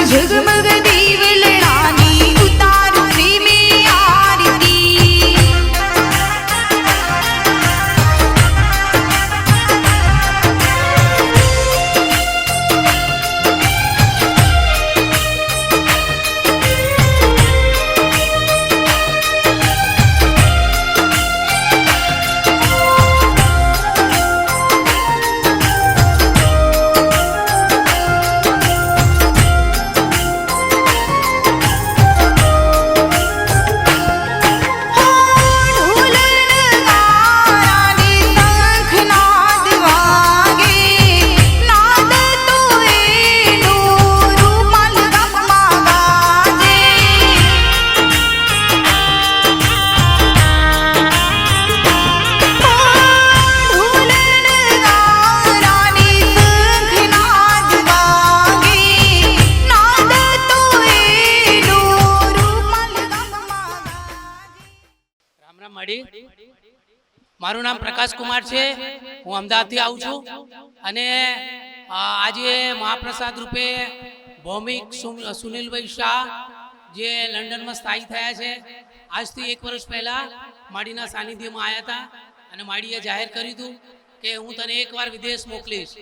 झगमग दीव लड़ानी उतारू प्रेमी आरती। મારું નામ પ્રકાશ કુમાર છે, હું અમદાવાદથી આવું છું અને આજે મહાપ્રસાદ રૂપે ભૌમિક સુનિલભાઈ શાહ જે લંડનમાં સ્થાયી થયા છે, આજથી 1 વર્ષ પહેલાં માડીના સાનિધ્યમાં આવ્યા હતા અને માડીએ જાહેર કર્યું હતું કે હું તને એકવાર વિદેશ મોકલીશ.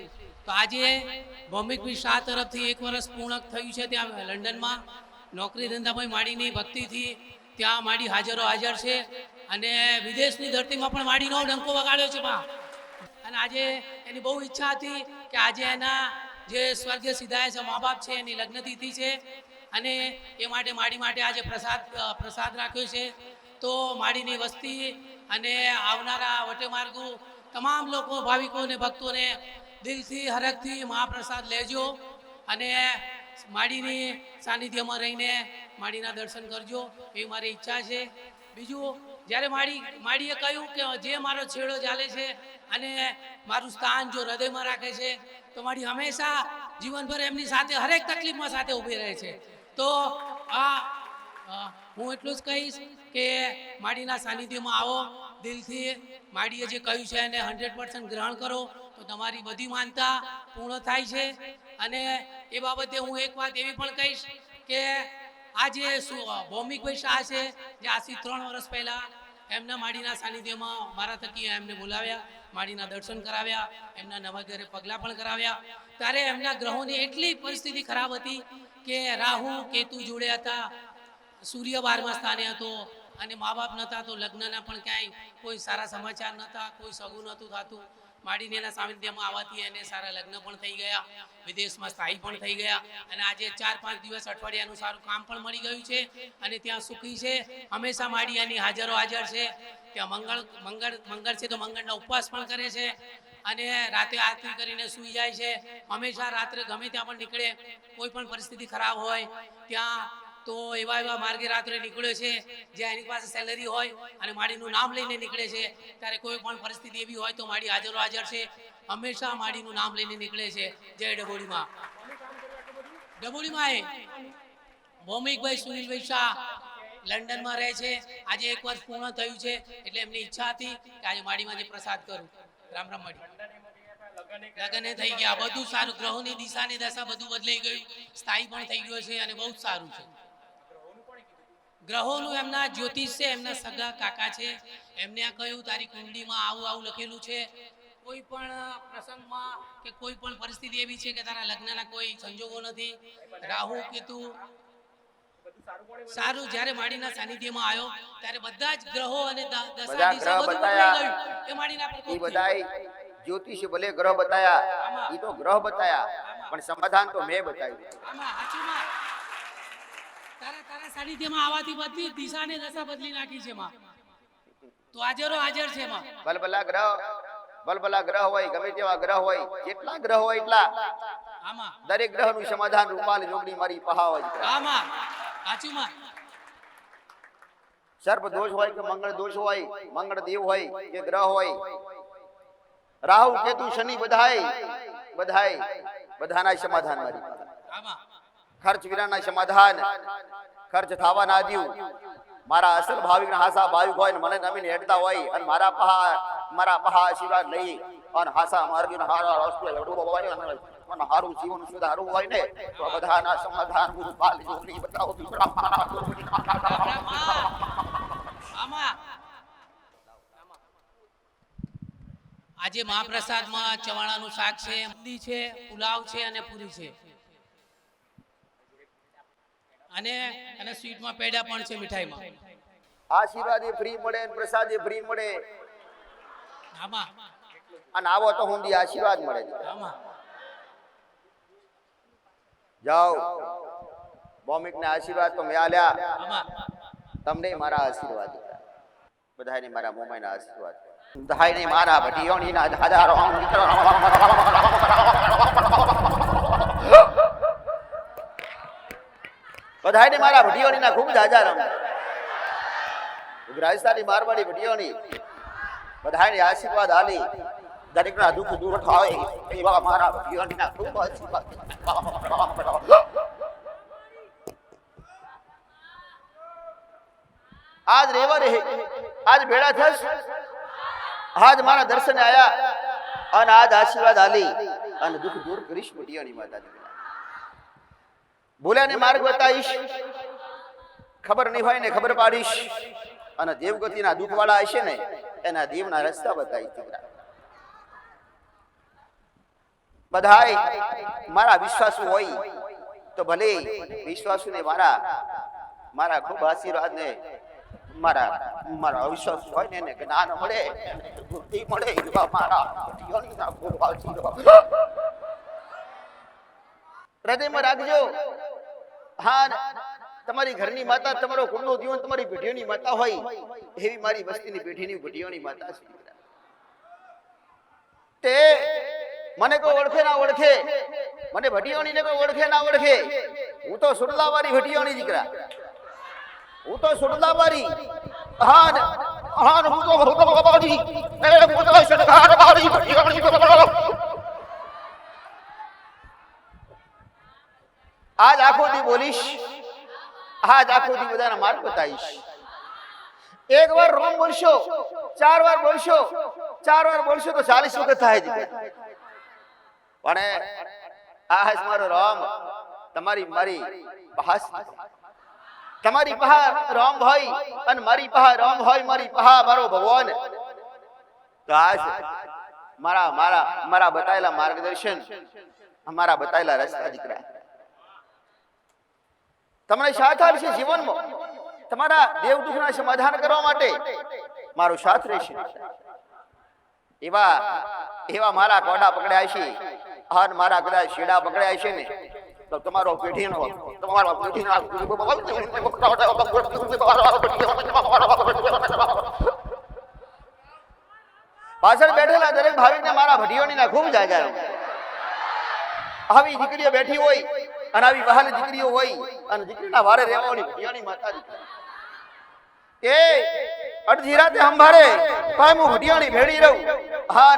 તો આજે ભૌમિકભાઈ શાહ તરફથી 1 વર્ષ પૂર્ણ થયું છે ત્યાં લંડનમાં. નોકરી ધંધામાં માડીની ભક્તિથી ત્યાં માડી હાજરો હાજર છે અને વિદેશની ધરતીમાં પણ માડીનો ડંકો વગાડ્યો છે બા. અને આજે એની બહુ ઈચ્છા હતી કે આજે એના જે સ્વર્ગીય સિધાયા છે મા બાપ છે એની લગ્નતિથિ છે અને એ માટે માડી માટે આજે પ્રસાદ રાખ્યો છે. તો માડીની વસ્તી અને આવનારા વટેમાર્ગુ તમામ લોકો ભાવિકો અને ભક્તોને દિલથી હરખથી મહાપ્રસાદ લેજો અને માડીની સાનિધ્યમાં રહીને માડીના દર્શન કરજો એવી મારી ઈચ્છા છે. બીજું, જ્યારે માડીએ કહ્યું કે જે મારો છેડો ચાલે છે અને મારું સ્થાન જો હૃદયમાં રાખે છે તો માડી હંમેશા જીવનભર એમની સાથે હરેક તકલીફમાં સાથે ઊભી રહે છે. તો હું એટલું જ કહીશ કે માડીના સાનિધ્યમાં આવો, દિલથી માડીએ જે કહ્યું છે એને 100% ગ્રહણ કરો તો તમારી બધી માનતા પૂર્ણ થાય છે. અને એ બાબતે હું એક વાત એવી પણ કહીશ કે આજે ભૌમિકભાઈ શાહ છે જે આજથી 3 વર્ષ પહેલાં એમના માડીના સાનિધ્યમાં મારા થકી એમને બોલાવ્યા, માડીના દર્શન કરાવ્યા, એમના નવા ઘરે પગલાં પણ કરાવ્યા. ત્યારે એમના ગ્રહોની એટલી પરિસ્થિતિ ખરાબ હતી કે રાહુ કેતુ જોડે હતા, સૂર્ય 12મા સ્થાને હતો અને મા બાપ નહોતા તો લગ્નના પણ ક્યાંય કોઈ સારા સમાચાર નહોતા, કોઈ સગું નહોતું થતું. માડીને એના સાનિધ્યમાં આવવાથી એને સારા લગ્ન પણ થઈ ગયા, વિદેશમાં સ્થાયી પણ થઈ ગયા અને આજે 4-5 દિવસ અઠવાડિયાનું સારું કામ પણ મળી ગયું છે અને ત્યાં સુખી છે. હંમેશા માડી એની હાજરો હાજર છે. ત્યાં મંગળ છે તો મંગળના ઉપવાસ પણ કરે છે અને રાતે આરતી કરીને સૂઈ જાય છે. હંમેશા રાત્રે ગમે ત્યાં પણ નીકળે, કોઈ પણ પરિસ્થિતિ ખરાબ હોય ત્યાં તો એવા માર્ગે રાત્રે નીકળે છે જ્યાં એની પાસે સેલરી હોય અને માડીનું નામ લઈને નીકળે છે. ત્યારે કોઈ પણ પરિસ્થિતિ એવી હોય તો માડી હાજરો હાજર છે, હંમેશા માડીનું નામ લઈને નીકળે છે. જય ડભોળીમાં. એ ભૌમિકભાઈ સુનિલભાઈ શાહ લંડનમાં રહે છે. આજે 1 વર્ષ પૂર્ણ થયું છે એટલે એમની ઈચ્છા હતી કે આજે માડીમાં જે પ્રસાદ કરું. રામ રામ. માડી લગ્ન થઈ ગયા, બધું સારું, ગ્રહોની દિશાની દશા બધું બદલાઈ ગયું, સ્થાયી પણ થઈ ગયો છે અને બહુ જ સારું છે. ગ્રહોનું એમના જ્યોતિષ છે, એમના સગા કાકા છે, એમને આ કહ્યું તારી કુંડલીમાં આવું લખેલું છે, કોઈ પણ પ્રસંગમાં કે કોઈ પણ પરિસ્થિતિ એવી છે કે તારા લગ્નના કોઈ સંજોગો નથી, રાહુ કેતુ સારું. જ્યારે માડીના સાનિધ્યમાં આવ્યો ત્યારે બધા જ ગ્રહો અને દશા દિશા બધું બદલાઈ ગયું. એ માડીના પ્રકોપ જ્યોતિષ ભલે ગ્રહ બતાયા, ઈ તો ગ્રહ બતાયા પણ સમાધાન તો મેં બતાવ્યું. તારા સાનિધ્યમાં આવવાથી બધી દિશા ને દશા બદલી નાખી છે માં. તો હાજરો હાજર છે માં. બલબલા ગ્રહ હોય, ગમે તેવા ગ્રહ હોય, જેટલા ગ્રહ હોય એટલા દરેક ગ્રહનું સમાધાન રૂપાલ જોગણી મારી પહા હોય. સર્પ દોષ હોય કે મંગળ દોષ હોય, મંગળ દેવ હોય કે ગ્રહ હોય, રાહુ કેતુ શનિ બધાના સમાધાન મારી. ખર્ચ વિરાના સમાધાન, ખર્ચ થવા ના દ્યું. મારા અસલ ભાવિકના હાસા ભાવિક હોય ને મને નમીને હેડતા હોય અને મારા પહા આશીર્વાદ લઈ અને હાસા માર્ગીનો હારા રસ્તો મારું જીવન સુધારવું હોય ને તો બધાના સમાધાન ગુરુપાલ જોગણી બતાવો દીકરા મારા જોગણી આમાં આજે મહાપ્રસાદમાં ચવાણાનું શાક છે, મમદી છે, પુલાવ છે અને પૂરી છે અને સ્વીટમાં પેડા પણ છે, મીઠાઈમાં. આશીર્વાદ એ ફ્રી મળે અને પ્રસાદ એ ફ્રી મળે આમાં અને આવો તો હું આશીર્વાદ મળે આમાં જાઓ ભૌમિક ને આશીર્વાદ તો મળ્યા આમાં તમને મારા આશીર્વાદ બધાને મારા મોમાઈના આશીર્વાદ બધાને મારા ભટીઓનીના હજારો બધાને મારા ભટીઓનીના ખૂબ હજારો રાજસ્થાની મારવાડી ભટીઓની બધાને આશીર્વાદ આલી દરેકના દુઃખ દૂર થાય એવા મારા ભટીઓનીના ખૂબ આશીર્વાદ. આજ રેવા રે આજ ભેળા થશ આજ મારા દર્શને આયા અને આજ આશીર્વાદ આલી અને દુઃખ દૂર કરીશ ભટીઓની માતા દીકરા. ભૂલ્યાને માર્ગ બતાવીશ, ખબર નહીં હોય ને ખબર પાડીશ અને દેવગતિના દુઃખ વાળા હશે ને એના દેવના રસ્તા બતાવીશ દીકરા. બધાય મારા વિશ્વાસુ હોય તો ભલે વિશ્વાસુને મારા ખૂબ આશીર્વાદ ને મારા અવિશ્વાસ હોય ને એને જ્ઞાન મળે, બુદ્ધિ મળે એવા મારા ભટીઓનીના ખૂબ આશીર્વાદ હૃદયમાં રાખજો. હા, તમારી ઘરની માતા, તમારો કુળનો જીવન તમારી પેઢીઓની માતા હોય એવી મારી વસ્તીની પેઢીની ભટીઓની માતા છે. તે મને કોઈ ઓળખે ના ઓળખે, મને ભટીઓની ને કોઈ ઓળખે ના ઓળખે, હું તો સુરલાવાળી ભટીઓની દીકરા, હું તો સુરલાવાળી. હા હું તો ભટીઓની. આજ આખો દી બોલીશ, આજ આખો દી બધાના માર્ગ બતાવીશ. એક વાર રોમ બોલશો, 4 વાર બોલશો, 4 વાર બોલશો તો 40 વખત થાય દીકરા. પણ આ મારો રામ તમારી મારી પહાસ, તમારી પહા રામ હોય અને મારી પહા રામ હોય, મારી પહા મારો ભગવાન. તો આજ મારા બતાયેલા માર્ગદર્શન, અમારા બતાયેલા રસ્તા દીકરા તમને સાથ આપશે જીવનમાં. તમારા દેવ દુઃખના સમાધાન કરવા માટે મારો સાથ રહેશે. એવા મારા કોડા પકડ્યા છે અને મારા કદાચ શેડા પકડ્યા છે ને તો તમારો પેઢીનો પાછળ બેઠેલા દરેક ભાવિકને મારા ભટીઓનીના ખૂબ જાજા. આવી દીકરીઓ બેઠી હોય અને આવી વહાલી દીકરીઓ હોય અને દીકરીના વારે રહેવાની ભટીઓની માતા કે અડધી રાતે સંભાળે કાયમ હું ભટીઓની ભેડી રહું. હા,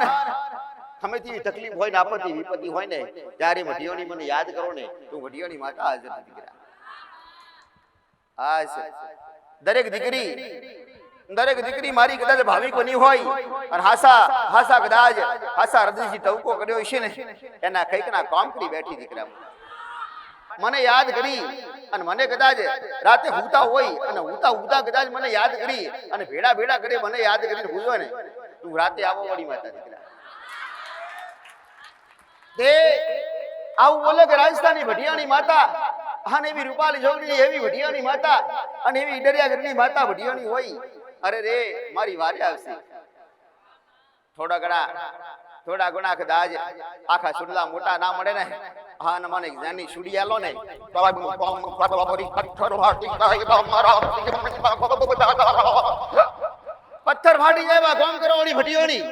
તમે થી તકલીફ હોય ને આપત્તિ વિપત્તિ હોય ને ત્યારે ભટીઓની મને યાદ કરો ને તો ભટીઓની માતા હાજર દીકરા. હા, દરેક દીકરી મારી કદાચ ભાવિક બની હોય અને હાસા કદાચ હાસા હૃદયથી ટવકો કર્યો છે ને એના કંઈક ના કામ કરી બેઠી દીકરા. મને યાદ કરી અને મને કદાચ રાતે હુતા હોય અને હુતા કદાચ મને યાદ કરી અને ભેડા કરી મને યાદ કરીને ભૂલ્યો ને તું રાતે આવો વળી માતા દીકરા. તે આવું બોલે કે રાજસ્થાની ભટીયાની માતા અને એવી રૂપાલી જોગણી એવી ભટીયાની માતા અને એવી દરિયાગરની માતા ભટીયાની હોય. અરે રે મારી વારે આવશે. થોડા ઘણા કદાચ આખા સુડલા મોટા ના મળે ને હા ને મને જ્ઞાની સુડી આલો ને પથ્થર ફાટી જાય કામ કરવાની ભટીઓની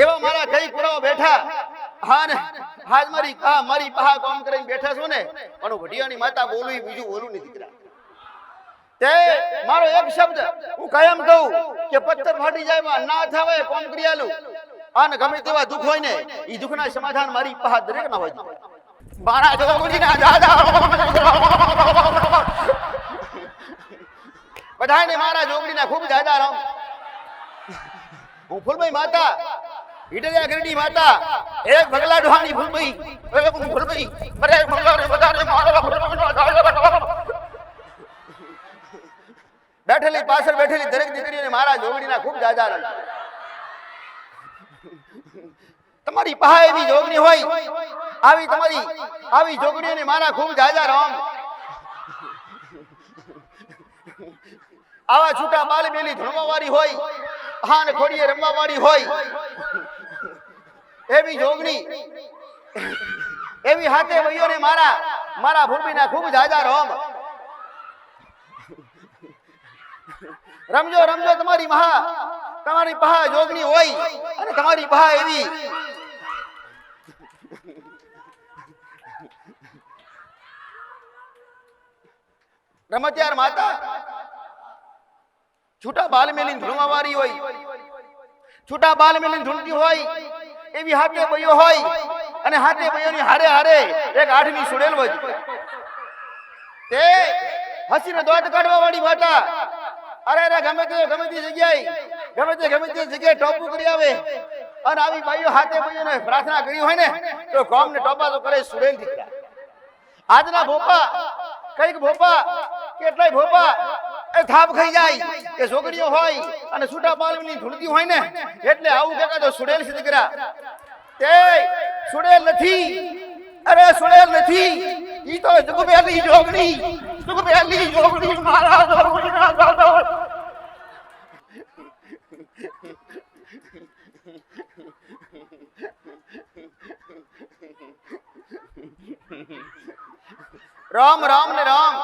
એવા મારા કઈ પુરાવા બેઠા. હા ને હાજ મારી પહા કામ કરીને બેઠા છો ને પણ ભટીઓની માતા બોલું બીજું બોલું નહીં દીકરા. તે મારો એક શબ્દ હું કાયમ કહું કે પથ્થર ફાટી જાય ના થાવે કામ કરી આલું અને ગમે તેવા દુઃખ હોય ને એ દુઃખના સમાધાન મારી પહા દરેક ના હોય. મારા જોગણીના દાદા બધાને મારા જોગણીના ખૂબ દાદા રામ. હું ફૂલભાઈ માતા ઈડલિયા ગરડી માતા એક ભગલા ડોહાની ભૂલભઈ ભૂલભઈ અરે ભગલા રે બધાને મારા બેઠેલી પાછળ બેઠેલી દરેક દીકરીને મારા જોગણીના ખૂબ જાજા રંગ તમારી પાસે એવી જોગણી હોય આવી જોગણીઓને મારા ખૂબ જાજા રામ આવા છૂટા બાલ બેલી ધણવા વાળી હોય હાન ખોડીએ રમવા વાળી હોય એવી જોગણી એવી હાથે ભાઈઓને મારા ભૂમિના ખૂબ જાજા રામ રમજો રમજો તમારી પાસે જોગણી હોય અને તમારી પાસે એવી રમતિયાર માતા છૂટા બાલ મેલીને ધૂળવા વાળી હોય છૂટા બાલ મેલીને ધૂળતી હોય એવી હાથે બયો હોય અને હાથે બયોની હારે હારે એક આઠની સુડેલ હોય તે હસીને દોટ કાઢવા વાળી માતા અરે ગમે તે જગ્યાએ ટોપું કરી આવે અને આવી બાઈઓ હાથે બયોને પ્રાર્થના કરી હોય ને તો કોમ ને ટોપા તો કરે સુડેલ દીકરા આજના ભોપા કઈક ભોપા કેટલાય ભોપા એ થાપ ખાઈ જાય કે છોકરીઓ હોય અને છૂટા બાલની ધૂળતી હોય ને એટલે આવું કહેતા તો સુડેલ છે દીકરા તે સુડેલ નથી અરે સુડેલ નથી ઈ તો જગબેલી જોગણી મારા જોગણીના ગાડો રામ રામ ને રામ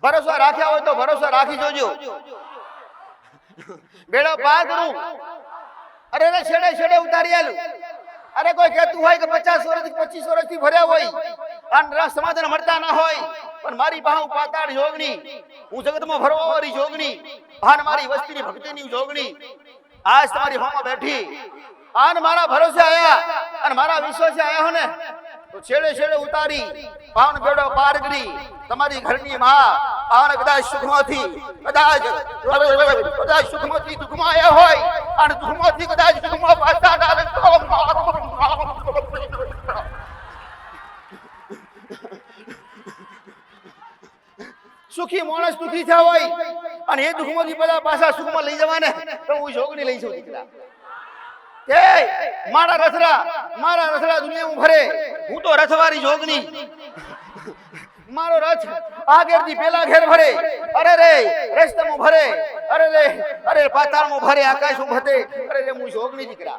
ભરોસો રાખ્યા હોય તો ભરોસો રાખી જોજો બેડો પાર કરું અરે છેડે ઉતારી આલું અરે કોઈ કહેતું હોય કે 50 વર્ષથી 25 વર્ષથી ભર્યા હોય અને સમાધાન મળતા ના હોય પણ મારી પાસે પાતાળ જોગણી હું જગતમાં ભરવા વાળી જોગણી અને મારી વસ્તીની ભક્તિની જોગણી આજ તમારી હોમાં બેઠી આન મારા ભરોસે આયા અને મારા વિશ્વાસે આયા હો ને તો છેડે ઉતારી પાવન બેડો પાર કરી તમારી ઘરની માં આને કદાચ સુખમાંથી દુઃખમાં આયા હોય અને દુઃખમાંથી કદાચ સુખમાં પાછા ડાલે તો સુખી માણસ દુઃખી થયા હોય અને એ દુઃખમાંથી બધા પાછા સુખમાં લઈ જવાને તો હું જોગણી લઈ છું દીકરા કે મારા રથડા દુનિયામાં ફરે હું તો રથવારી જોગણી મારો રથ આગળથી પેલા ઘેર ભરે અરે રે રસ્તામાં ભરે અરે પાતાળમાં ભરે આકાશમાં ભરે અરે રે હું જોગણી દીકરા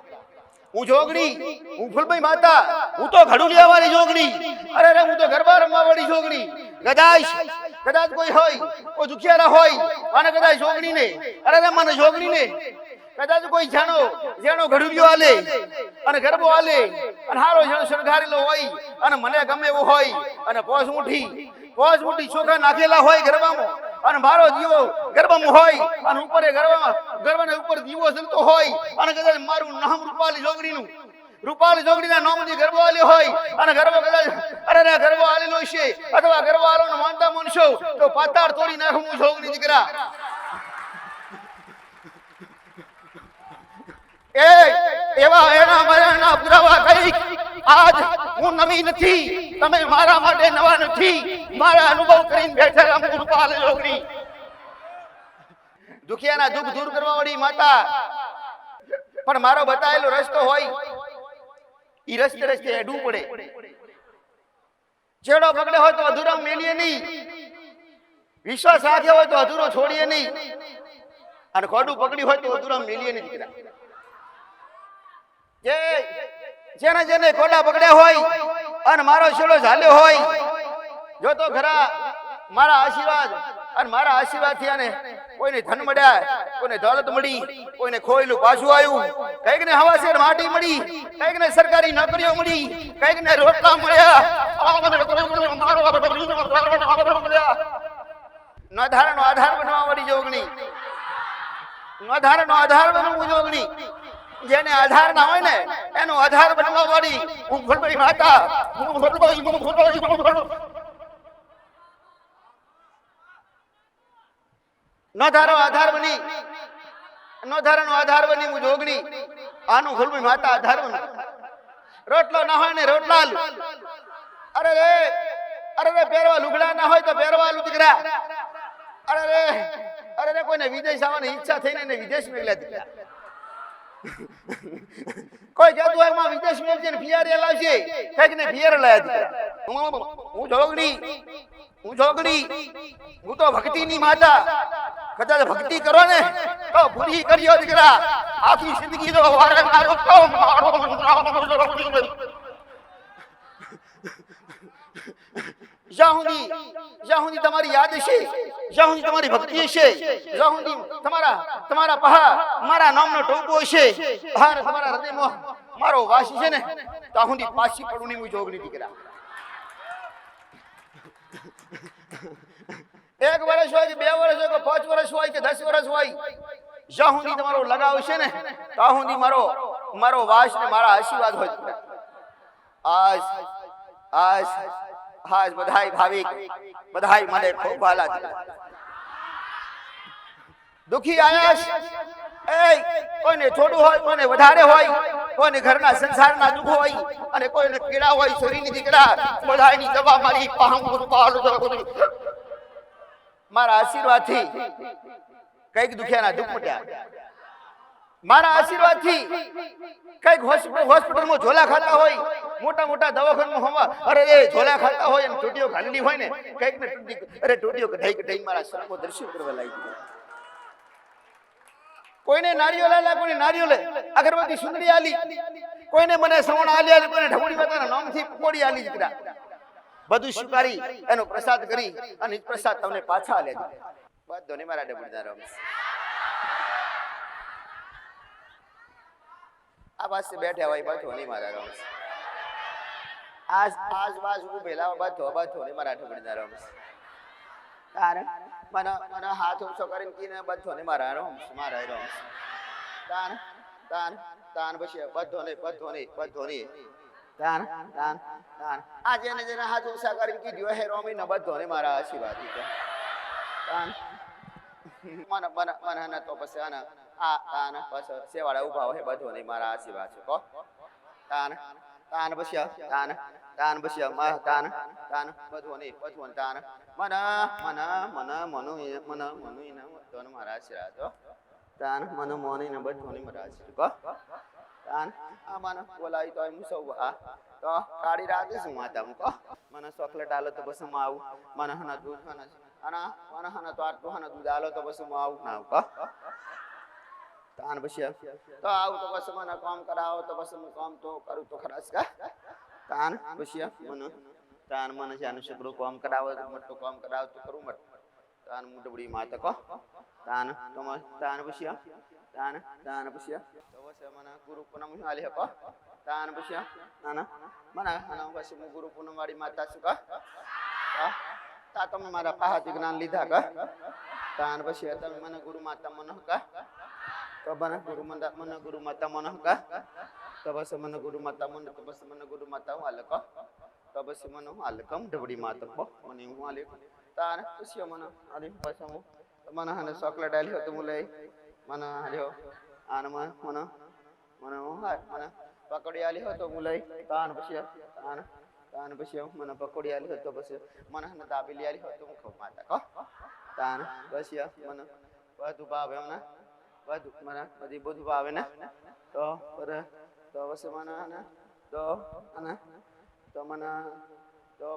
હું ફૂલભાઈ માતા હું તો ઘડુલિયા વાળી જોગણી અરે રે હું તો ગરબા રમવા વાળી જોગણી કદાચ કોઈ હોય કોઈ દુખિયારા હોય અને કદાચ જોગણી ને અરે રે મને જોગણી ને કદાચ કોઈ જેનો ઘડુલિયો આલે અને ગરબો આલે અને હારો જેનો શણગારેલો હોય અને મને ગમે એવું હોય અને પોસ મુઠી ચોખા નાખેલા હોય ગરબામાં અને મારો દીવો ગરબામાં હોય અને ઉપર ગરબાના ઉપર દીવો જલતો હોય અને કદાચ મારું નામ રૂપાલી જોગણીના નામથી ગરબો આલ્યો હોય અને ગરબો કદાચ ગરબો આલેલો છે અથવા ગરબો આલોનો માનતા માનશો તો પાતાળ તોડી નાખું હું જોગણી દીકરા એના મરણના પુરાવા કઈક આજ હું નવી નથી તમે મારા માટે નવા નથી મારા અનુભવ કરીને બેઠેલા હું રૂપાલી જોગણી દુખિયાના દુઃખ દૂર કરવા વાળી માતા પણ મારો બતાવેલો રસ્તો હોય ઈ રસ્તે હેડવું પડે છેડો પકડે હોય તો અધૂરા મેલીએ નહીં વિશ્વાસ રાખ્યો હોય તો અધૂરો છોડીએ નહીં અને ખોડું પકડ્યું હોય તો અધૂરા મેલીએ નહીં દીકરા જેને ખોડા પકડ્યા હોય અને મારો છેડો ઝાલ્યો હોય જો તો ખરા મારા આશીર્વાદ થી અને કોઈને ધન મળ્યા કોઈને દોલત મળી કોઈને ખોયેલું પાછું આવ્યું કઈક ને હવાશેર માટી મળી કઈક ને સરકારી નોકરીઓ મળી કઈક ને રોટલા મળ્યા નોધારાનો આધાર બનવા વાળી જોગણી નોધારાનો આધાર બનવું જોગણી જેને આધાર ના હોય ને એનો આધાર બનવા વાળી હું ફૂલભાઈ માતા નોધારો આધાર બની નો ધારણ આધાર બની હું જોગણી આનું ખુલમી માતા આધાર બનું રોટલો ના હોય ને રોટલા અરે રે પહેરવા લુગડા ના હોય તો પહેરવા દીકરા અરે રે કોઈને વિદેશ આવવાની ઈચ્છા થઈને ને વિદેશ મેળ્યા દીકરા કોઈ કહેતું હોય માં વિદેશ મેળશે ને પિયર લાવશે કઈક ને પિયર લાયા દીકરા હું જોગણી હું તો ભક્તિની માતા કદાચ ભક્તિ કરો ને તો પૂરી કર્યો દીકરા આખી જિંદગી તો વારે મારો જ્યાં સુધી તમારી યાદ છે જ્યાં સુધી તમારી ભક્તિ છે જ્યાં સુધી તમારા પહા મારા નામનો ટોપો છે બહાર તમારા હૃદયમાં મારો વાસ છે ને ત્યાં સુધી પાછી પડું નહીં હું જોગણી દીકરા એક વર્ષ હોય કે 2 વર્ષ હોય કે 5 વર્ષ હોય કે 10 વર્ષ હોય જ્યાં સુધી તમારો લગાવ છે ને ત્યાં સુધી મારો વાસ ને મારા આશીર્વાદ હોય આજ બધાય ભાવિક બધાય મને ખૂબ ભાલા છે દુખી આયા કોઈને થોડું હોય કોઈને વધારે હોય કોઈને ઘરના સંસારના દુઃખ હોય અને કોઈને પીડા હોય શરીરની દીકરા બધાયની દવા મારી મારા આશીર્વાદથી કઈક દુખ્યાના દુઃખ મટ્યા મારા આશીર્વાદથી કઈક હોસ્પિટલમાં ઝોલા ખાતા હોય મોટા દવાખાનામાં હોવા અરે એ ઝોલા ખાતા હોય અને ટૂટીઓ ખાલી હોય ને કઈક ને ટૂટીઓ કઢાઈ મારા સર્વો દર્શન કરવા લાગી કોઈને નારિયેળ આલ્યા કોઈને નારિયેળ અગરબત્તી સુંદરી આલી કોઈને મને શ્રવણ આલ્યા કોઈને ઢબુડી માતાના નામથી પકોડી આલી દીકરા બધું સ્વીકારી એનો પ્રસાદ કરી અને પ્રસાદ તમને પાછા આલ્યા દીકરા બધોને મારા ડબુડીદાર આ પાસે બેઠા હોય બધો નહીં મારા રમસ આજ બાજ ઉભેલા બધો નહીં મારા ડબુડીદાર રમસ તારે મને હાથ ઊંચો કરીને કીને બધો નહીં મારા રમસ તાન પછી બધો નહીં તાન આ જેને હાથ ઊંચા કરીને કીધું હે રોમી ને બધો નહીં મારા આશીર્વાદ તાન મને તો પછી આના તાન પછી સેવાળા ઉભા હોય બધો નહીં મારા આશીર્વાદ છે કહો તાન પછી તાન પછી તાન બધો નહીં તાન મને મારા આશીર્વાદ તાન મને મોની ને બધો નહીં મારા આશીર્વાદ કહો તાન આ મને બોલાવી તો હું સૌ તો કાઢી રાખે છું માતા હું કહો મને ચોકલેટ આલો તો પછી હું આવું મને હના દૂધ મને તો આટલું હના દૂધ આલો તો પછી હું આવું ના કહો તાન પછી તો આવું તો પછી મને કામ કરાવો તો પછી હું કામ તો કરું તો ખરાશ કા તાન પછી મને જાનું છોકરું કામ કરાવો તો મોટું કામ કરાવો તો કરું મત તાન મુડબડી માતા કહો તાન પછી તો પછી મને ગુરુ પૂનમ આલી કહો તાન પછી મને પછી હું ગુરુ પૂનમ વાળી માતા છું કા તા તમે મારા પાહાથી જ્ઞાન લીધા કા તાન પછી તમે મને ગુરુ માતા મને કા તો મને ગુરુ માતા મને કા તો બસ મને ગુરુ માતા મને તો બસ મને ગુરુ માતા હું આલે કો તો બસ મને હું આલે કમ ઢબડી માતા કો મને હું આલે તાન પછી મને આલે પછી હું મને હને ચોકલેટ આલી તો હું લઈ મને આલ્યો આન મને હું મને પકોડી આલી તો હું લઈ તાન પછી મને પકોડી આલી તો પછી મને હને દાબેલી આલી તો હું ખાવ માતા કો તાન પછી મને બધું ભાવે ને બધું મને બધી બધું ભાવે ને તો પછી મને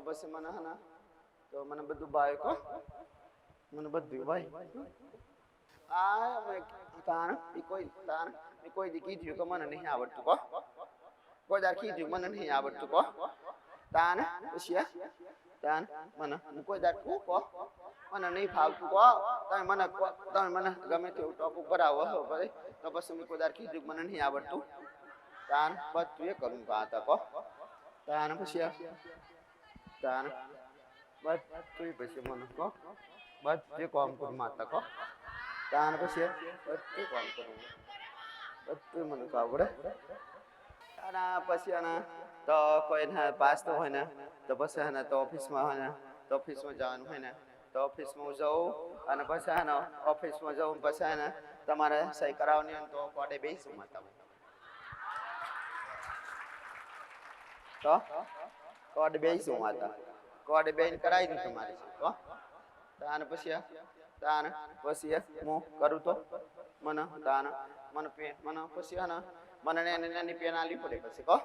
પછી મને બધું ભાવે કો મને બધું ભાઈ કોઈ દી કીધું કે મને નહીં આવડતું કો કોઈ દાર કીધું મને નહીં આવડતું કો તાન પછી મને કોઈ દાર કો મને નહીં ફાવતું કો તમે મને ગમે તેવું ટોપ ઉપર આવો છો ભાઈ તો પછી મેં કોઈ દાર કીધું મને નહીં આવડતું તાન બધું એ કરું હતા કો તાન પછી બધું પછી મને કો બધું કામ કરું માતા કો તાન પછી બધું કામ કરું બધું મને આવડે અને પછી તો કોઈ પાસ તો હોય ને તો પછી તો ઓફિસમાં હોય ને તો ઓફિસમાં જવાનું હોય ને તો ઓફિસમાં જાઉં અને પછી ઓફિસમાં જાઉં પછી તમારે સહી કરાવવાની હોય ને તો કોડે બેસું માતા તો કોડ બેસું માતા કોડ બેન કરાવી દીધું તમારે તો તાન પછી હું કરું તો મને તાન મને પેન મને પછી મને નાની પેન આલી પડે પછી કહો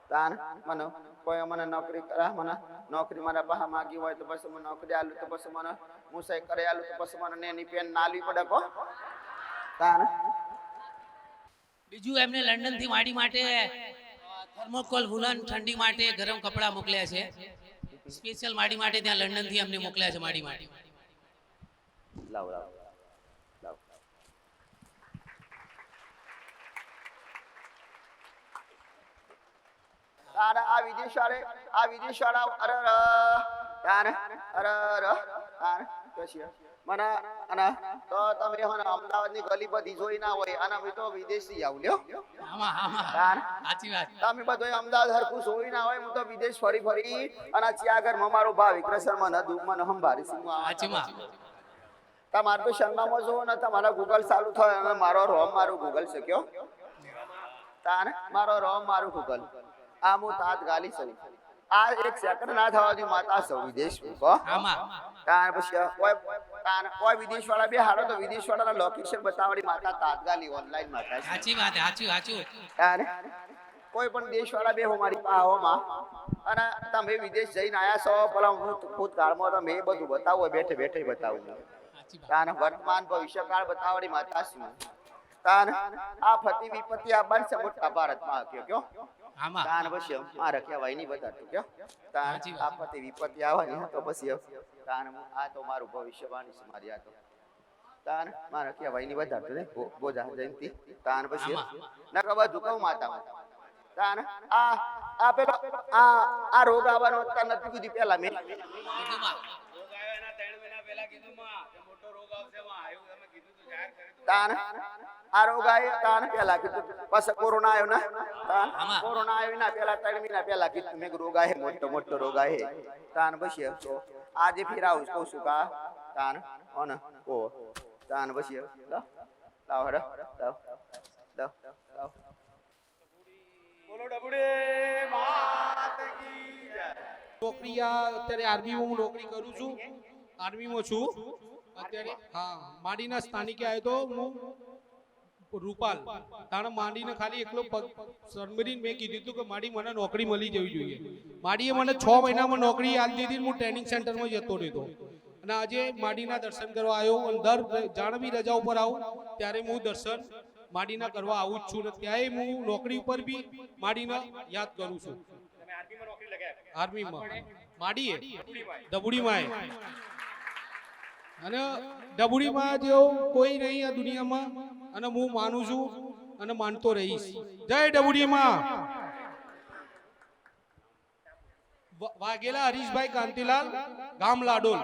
તાન મને કોઈ મને નોકરી કરા મને નોકરી મારા પાસે માગી હોય તો પછી મને નોકરી આલું તો પછી મને હું સહી કરી આલું તો પછી મને નાની પેન ના આલવી પડે કહો તાન બીજું એમને લંડન થી માડી માટે થર્મોકોલ વુલન ઠંડી માટે ગરમ કપડા મોકલ્યા છે સ્પેશિયલ માડી માટે ત્યાં લંડન થી અમને મોકલ્યા છે માડી માટે લાવ લાવ લાવ તારે આ વિદેશવાળા અરે તારે અરે તારે પછી મને અને તો તમે અમદાવાદની ગલી બધી જોઈ ના હોય અને અમે તો વિદેશથી આવું લ્યો સાચી વાત તમે બધું અમદાવાદ હરખું જોઈ ના હોય હું તો વિદેશ ફરી અને ત્યાં આગળ મારો ભાવ વિક્રસર મને દુઃખમાં સંભાળી સાચી વાત તમારે તો શર્મામાં જોવો ને તમારા ગૂગલ ચાલુ થાય અને મારો રોમ મારું ગૂગલ છે કયો તાને મારો રોમ મારું ગૂગલ આ હું તાત ગાલી છું આ એક સેકન્ડ ના થવા દઉં માતા સૌ વિદેશ તાન પછી કોઈ વિદેશ વાળા બે હારો તો વિદેશ વાળાના લોકેશન બતાવડી માતા તાત્કાલિક ઓનલાઈન માતા સાચી વાત સાચું તાન કોઈ પણ દેશ વાળા બે મારી પાહોમાં અને તમે વિદેશ જઈને આયા છો ભલા હું ભૂતકાળમાં તમે એ બધું બતાવો બેઠે બેઠે બતાવું તાન વર્તમાન ભવિષ્યકાળ બતાવડી માતા શું તાન આ ફતી વિપત્તિ આ બનશે મોટા ભારતમાં કયો તાન પછી મારે કહેવાય નહીં બતાતું કયો તાન આ ફતી વિપત્તિ આવવાની તો પછી તાન આ તો મારું ભવિષ્યવાણી છે મારી આ તો તાન મારે કહેવાય નહીં બતાતું ને બોજા જયંતિ તાન પછી ન ખબર ઝુકાવ માતા તાન આ પેલો આ રોગ આવવાનો તને નથી કીધું પેલા મેં તાન આ રોગ આવ્યો તાન પેલા કીધું પછી કોરોના આવ્યો ને તાન કોરોના આવ્યો ના પેલા 3 મહિના પેલા કીધું મેં રોગ આવ્યો મોટો રોગ આવ્યો તાન પછી તો આજે ફિરાવું કહું છું કા તાન ઓન ઓ તાન પછી લાવ હર લાવ બોલો ડબુડે માત કી જય નોકરી અત્યારે આર્મીમાં હું નોકરી કરું છું આર્મીમાં છું અત્યારે હા માંડીના સ્થાનિકે આવ્યો તો હું રૂપાલ તાણે માંડીને ખાલી એકલો સબમરીન મેં કીધું હતું કે માડી મને નોકરી મળી જવી જોઈએ માડીએ મને 6 મહિનામાં નોકરી આપી દીધી હું ટ્રેનિંગ સેન્ટરમાં જતો રહેતો અને આજે માડીના દર્શન કરવા આવ્યો અને દર જાણવી રજા ઉપર આવું ત્યારે હું દર્શન માડીના કરવા આવું જ છું ને ત્યાંય હું નોકરી ઉપર બી માડીના યાદ કરું છું આર્મીમાં માડીએ ડબુડીમાં અને ડબુડીમાં જેવો કોઈ નહીં આ દુનિયામાં અને હું માનું છું અને માનતો રહીશ જય ડબુડીમાં વાઘેલા હરીશભાઈ કાંતિલાલ ગામ લાડોલ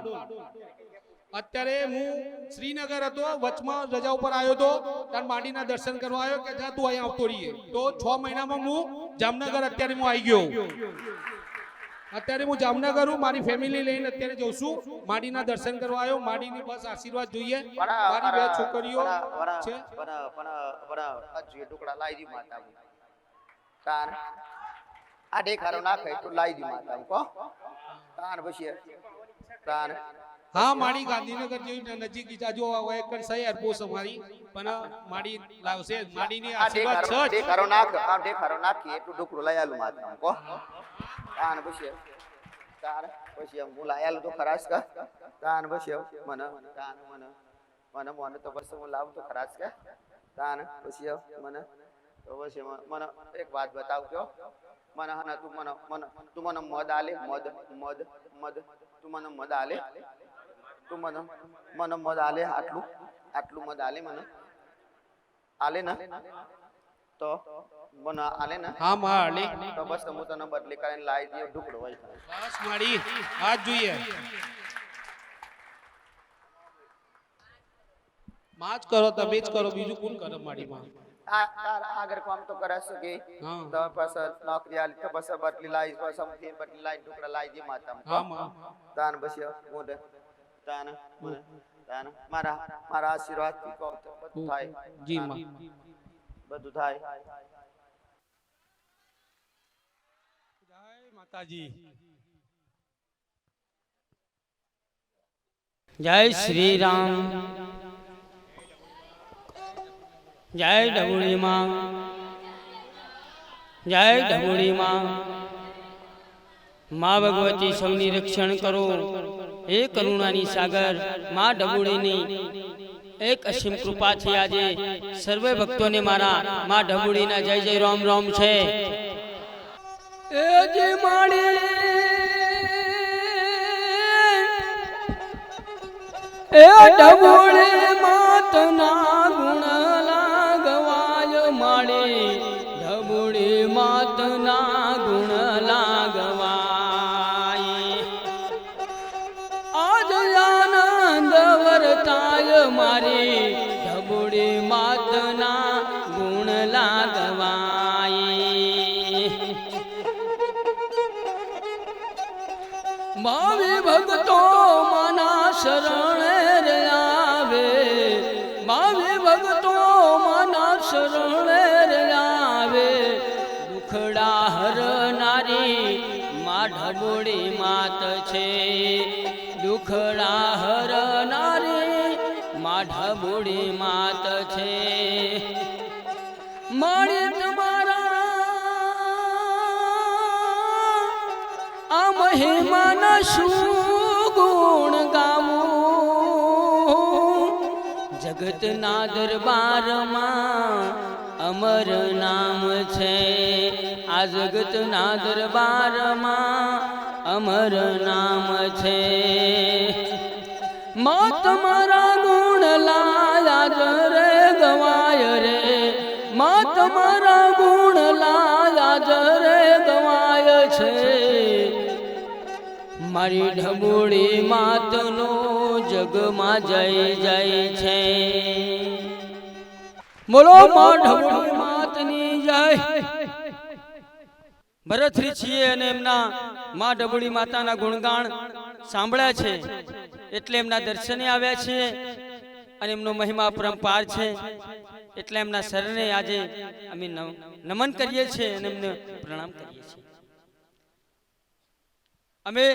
અત્યારે હું શ્રીનગર હતો વચમાં રજા ઉપર આવ્યો હતો ત્યારે માંડીના દર્શન કરવા આવ્યો કે જા તું અહીંયા આવતો રહીએ તો 6 મહિનામાં હું જામનગર અત્યારે હું આવી ગયો અત્યારે હું જામનગર હું મારી ફેમિલી લઈને અત્યારે જઉં છું માંડીના દર્શન કરવા આવ્યો માંડીની બસ આશીર્વાદ જોઈએ મારી 2 છોકરીઓ છે ટુકડા લાવી દી માતા તાન આ દેખારો નાખે તો લાવી દી માતા કો તાન પછી તાન હા માડી ગાંધીનગર જેવી નજીક જાજો એક સહી એરપોર્ટ અમારી પણ માડી લાવશે માડીની આશીર્વાદ છે દેખારો નાખી એટલું ટુકડું લઈ આલું માતા કો તાન પછી હું લાયાલું તો ખરાશ કા તાન પછી મને તો પછી હું લાવું તો ખરાશ કા તાન પછી મને તો પછી મને એક વાત બતાવ કયો મને હના તું મને મદ આલે તું મને મદ આલે આટલું મદ આલે મને આલે ને તો મને આલે ને હા માડી તો બસ હું તને બદલી કરીને લાવી દઉં ઢુકડો હોય બસ માડી આજ જોઈએ માજ કરો તમે જ કરો બીજું કોણ કરે માડી માં આગળ કામ તો કરે શકે તો બસ નોકરી આલી તો બસ બદલી લાવી બસ બદલી લાવી ઢુકડા લાવી દે માતા હા માં તાન બસ મોઢે તાન મારા મારા આશીર્વાદથી કહો તો બધું થાય. જી માં. બધું થાય. જય માતાજી. જય શ્રી રામ. જય ડબુડી માં. જય ડબુડી માં. માં ભગવતી સૌની રક્ષણ કરો. હે કરુણાની સાગર માં ડબુડીની એક અસીમ કૃપાથી આજે સર્વે ભક્તોને મારા માં ડબુડીના જય જય રામ રામ છે. એ જે માણી એ ડબુડે માતના ગુણ લાગવાય માળે ડબુડે માતના ગુણ લાગવાય. આજ આનંદ વર્તાય મારી ડબુડે માતના ગુણ લાગવાય. માવે ભક્તો મના શરણે રે આવે. માવે ભક્તો મના શરણે રે આવે. દુખડા હરનારી માં ઢબુડી માત છે. દુખડા હરનારી માં ઢબુડી માત છે. મારી તમારા આ મહિમાના શું ગુણ ગાવું. જગતના દરબારમાં અમર નામ છે. આ જગતના દરબારમાં અમર નામ છે. માં તમારા ગુણ લાયા જ રે ગવાય રે. માં તમારા ગુણ લાયા જ રે ગવાય છે. મારી ઢબુડી માતનો જગમાં જય જય છે. બોલો માં ઢબુડી માતની જય. ભરતરી છીએ અને એમના માં ઢબુડી માતાના ગુણગાન સાંભળ્યા છે એટલે એમના દર્શને આવ્યા છીએ અને એમનો મહિમા પરંપાર છે એટલે એમના શરણે આજે અમે નમન કરીએ છીએ અને એમને પ્રણામ કરીએ છીએ. અમે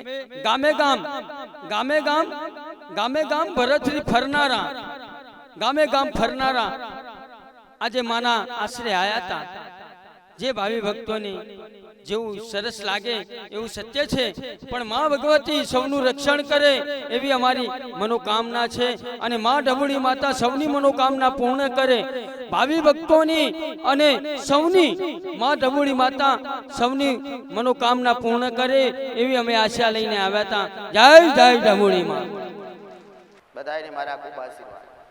ગામે ગામ ભરતરી ફરનારા આજે માના આશરે આયા હતા. જે ભાવિ ભક્તોને જેવું સરસ લાગે એવું સત્ય છે, પણ માં ભગવતી સૌનું રક્ષણ કરે એવી અમારી મનોકામના છે અને માં ઢબુડી માતા સૌની મનોકામના પૂર્ણ કરે. ભાવિ ભક્તોની અને સૌની માં ઢબુડી માતા સૌની મનોકામના પૂર્ણ કરે એવી અમે આશા લઈને આવ્યા હતા. જય જય ઢબુડી માં. બધાયને મારા ખૂબ આશીર્વાદ.